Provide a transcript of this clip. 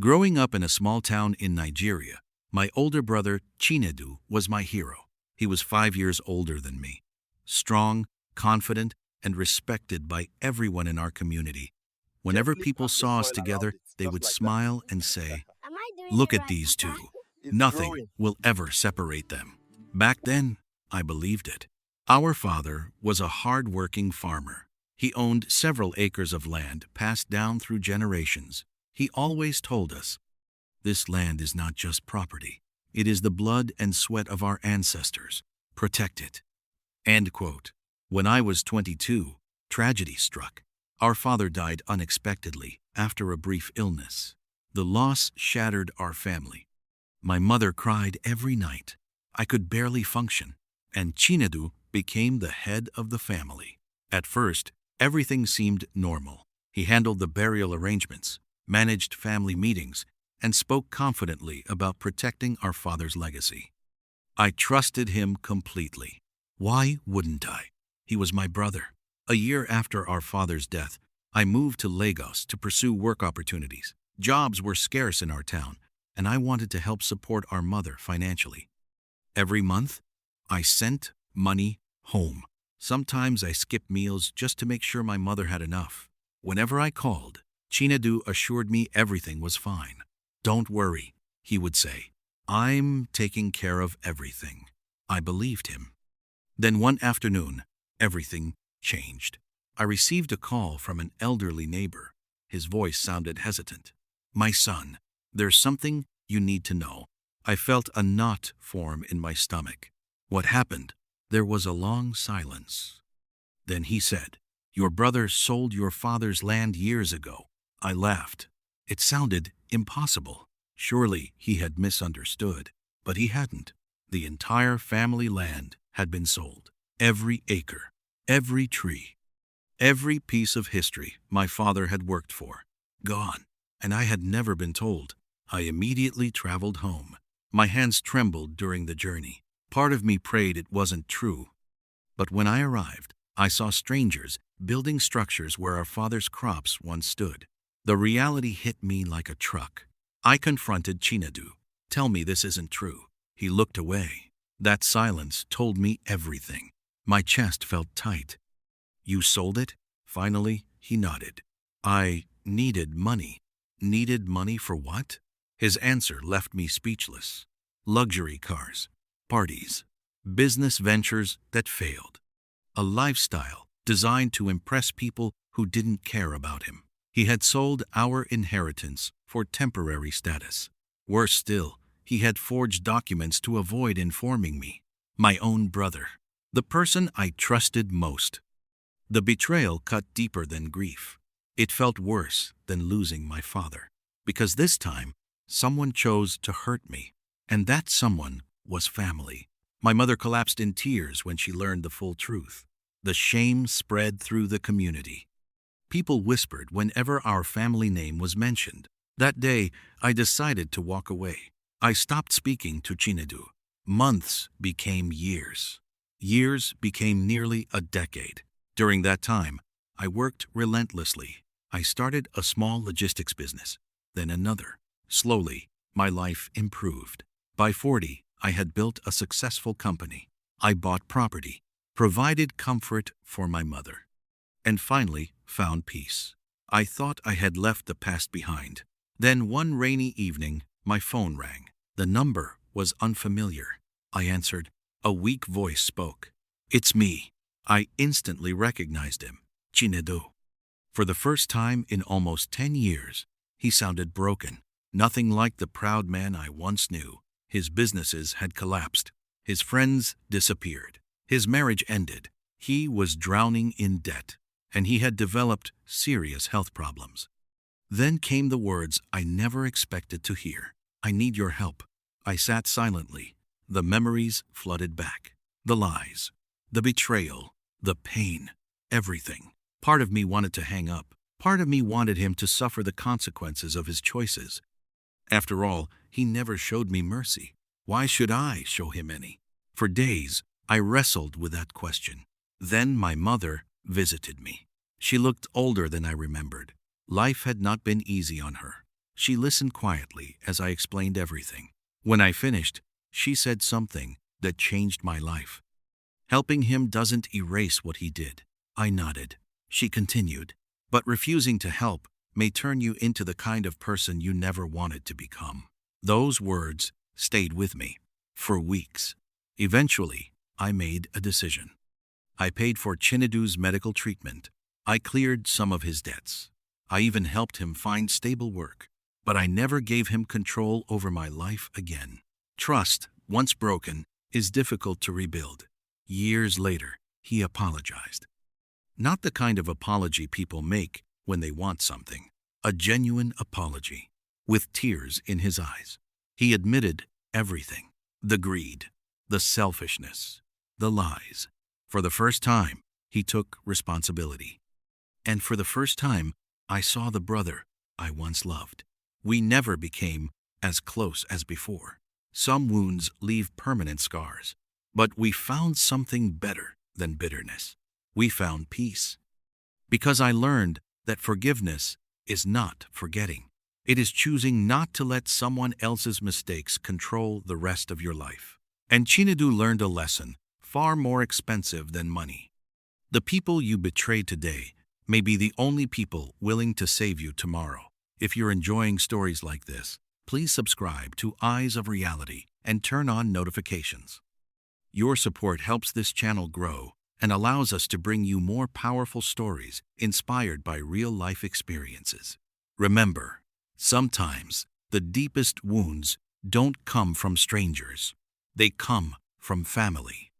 Growing up in a small town in Nigeria, my older brother Chinedu was my hero. He was 5 years older than me. Strong, confident, and respected by everyone in our community. Whenever Gently people tap the saw us soil around together, it, they just would like that. smile and say, Am I doing "Look it at right, these Papa? two. It's Nothing growing. will ever separate them." Back then, I believed it. Our father was a hard-working farmer. He owned several acres of land passed down through generations. He always told us, "This land is not just property. It is the blood and sweat of our ancestors. Protect it." End quote. When I was 22, tragedy struck. Our father died unexpectedly after a brief illness. The loss shattered our family. My mother cried every night. I could barely function, and Chinedu became the head of the family. At first, everything seemed normal. He handled the burial arrangements, managed family meetings, and spoke confidently about protecting our father's legacy. I trusted him completely. Why wouldn't I? He was my brother. A year after our father's death, I moved to Lagos to pursue work opportunities. Jobs were scarce in our town, and I wanted to help support our mother financially. Every month, I sent money home. Sometimes I skipped meals just to make sure my mother had enough. Whenever I called, Chinedu assured me everything was fine. "Don't worry," he would say. "I'm taking care of everything." I believed him. Then one afternoon, everything changed. I received a call from an elderly neighbor. His voice sounded hesitant. "My son, there's something you need to know." I felt a knot form in my stomach. What happened? There was a long silence. Then he said, "Your brother sold your father's land years ago." I laughed. It sounded impossible. Surely he had misunderstood. But he hadn't. The entire family land had been sold. Every acre, every tree, every piece of history my father had worked for. Gone. And I had never been told. I immediately traveled home. My hands trembled during the journey. Part of me prayed it wasn't true. But when I arrived, I saw strangers building structures where our father's crops once stood. The reality hit me like a truck. I confronted Chinedu. "Tell me this isn't true." He looked away. That silence told me everything. My chest felt tight. "You sold it?" Finally, he nodded. "I needed money." Needed money for what? His answer left me speechless. Luxury cars, parties, business ventures that failed. A lifestyle designed to impress people who didn't care about him. He had sold our inheritance for temporary status. Worse still, he had forged documents to avoid informing me. My own brother. The person I trusted most. The betrayal cut deeper than grief. It felt worse than losing my father. Because this time, someone chose to hurt me. And that someone was family. My mother collapsed in tears when she learned the full truth. The shame spread through the community. People whispered whenever our family name was mentioned. That day, I decided to walk away. I stopped speaking to Chinedu. Months became years. Years became nearly a decade. During that time, I worked relentlessly. I started a small logistics business, then another. Slowly, my life improved. By 40, I had built a successful company. I bought property, provided comfort for my mother, and finally found peace. I thought I had left the past behind. Then one rainy evening, my phone rang. The number was unfamiliar. I answered. A weak voice spoke. "It's me." I instantly recognized him. Chinedu. For the first time in almost 10 years, he sounded broken. Nothing like the proud man I once knew. His businesses had collapsed. His friends disappeared. His marriage ended. He was drowning in debt, and he had developed serious health problems. Then came the words I never expected to hear. "I need your help." I sat silently. The memories flooded back. The lies, the betrayal, the pain, everything. Part of me wanted to hang up. Part of me wanted him to suffer the consequences of his choices. After all, he never showed me mercy. Why should I show him any? For days, I wrestled with that question. Then my mother visited me. She looked older than I remembered. Life had not been easy on her. She listened quietly as I explained everything. When I finished, she said something that changed my life. Helping him doesn't erase what he did. I nodded. She continued, but refusing to help may turn you into the kind of person you never wanted to become. Those words stayed with me for weeks. Eventually, I made a decision. I paid for Chinedu's medical treatment. I cleared some of his debts. I even helped him find stable work. But I never gave him control over my life again. Trust, once broken, is difficult to rebuild. Years later, he apologized. Not the kind of apology people make when they want something. A genuine apology, with tears in his eyes. He admitted everything. The greed, the selfishness, the lies. For the first time, he took responsibility. And for the first time, I saw the brother I once loved. We never became as close as before. Some wounds leave permanent scars. But we found something better than bitterness. We found peace. Because I learned that forgiveness is not forgetting. It is choosing not to let someone else's mistakes control the rest of your life. And Chinedu learned a lesson far more expensive than money. The people you betrayed today may be the only people willing to save you tomorrow. If you're enjoying stories like this, please subscribe to Eyes of Reality and turn on notifications. Your support helps this channel grow and allows us to bring you more powerful stories inspired by real-life experiences. Remember, sometimes the deepest wounds don't come from strangers. They come from family.